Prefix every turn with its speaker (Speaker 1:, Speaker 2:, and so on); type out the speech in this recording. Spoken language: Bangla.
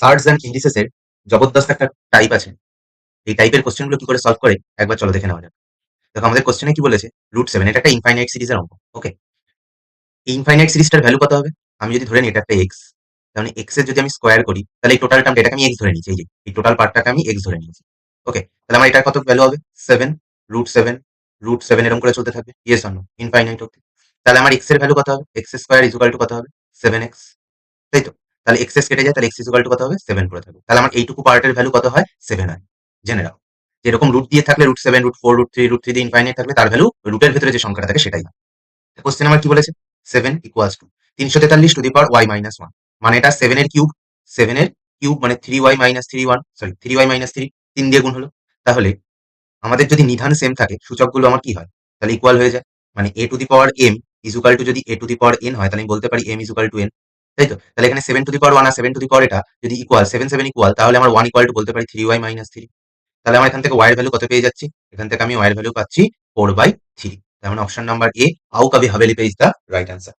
Speaker 1: সার্টস অ্যান্ড ইন্ডিসেস এর জবরদস্ত একটা টাইপ আছে। এই টাইপের কোশ্চেন গুলো কি করে সলভ করে একবার চলো দেখে নেওয়া যাক। দেখো আমাদের কোশ্চেনে কি বলেছে, √7 এটা একটা ইনফাইনাইট সিরিজের অঙ্ক। ওকে, এই ইনফাইনাইট সিরিজটার ভ্যালু কত হবে? আমি যদি ধরে নিই এটা একটা এক্স, তাহলে এক্স এর যদি আমি স্কোয়ার করি তাহলে এই টোটাল টার্মটা এটাকে আমি এক্স ধরে নিয়েছি, এই যে এই টোটাল পার্টটাকে আমি এক্স ধরে নিয়েছি। ওকে, তাহলে আমার এটার কত ভ্যালু হবে? 7, √7, √7 এরকম করে চলতে থাকবে, ইয়েস অর নো, ইনফাইনাইট অব্দি। তাহলে আমার এক্স এর ভ্যালু কত হবে? X square is equal to কত হবে? 7x, তাই তো? তাহলে এক্স এক্স কেটে যায়, তাহলে এক্স ইজ ইকুয়াল টু কত হবে? 7 করে থাকবে। তাহলে আমার এইটুকু পার্টের ভ্যালু কত হয়? 7 হয়। জেনে রাখো, যেরকম রুট দিয়ে থাকলে √7, √4, √3 দিয়ে ইনফাইনাইট থাকলে তার ভ্যালু রুটের ভিতরে যে সংখ্যাটা থাকে সেটাই হয়। কোশ্চেন আমার কি বলেছে? 7 equals to 343 to the power y-1, মানে এটা 7 এর কিউব। 7 এর কিউব মানে 3y-3, 3 3 দিয়ে গুণ হলো। তাহলে আমাদের যদি নিধান সেম থাকে, সূচকগুলো আমার কি হয়? তাহলে ইকুয়াল হয়ে যায়। মানে a to the power m is equal to, যদি a to the power n হয় তাহলে আমি বলতে পারি m is equal to n, তাই তো? তাহলে এখানে 7 to the power 1 R 7 to the পাওয়ার এটা যদি ইকুয়াল, 7 7 ইকুয়াল, তাহলে আমার 1 ইকুয়াল টু বলতে পারি 3y-3। তাহলে আমার এখান থেকে y এর ভ্যালু কত পেয়ে যাচ্ছি? এখান থেকে আমি y এর ভ্যালু পাচ্ছি 4/3। তার মানে অপশন নাম্বার এ, আউ কাভি হাভেলি পে ইজ দ্য রাইট অ্যান্সার।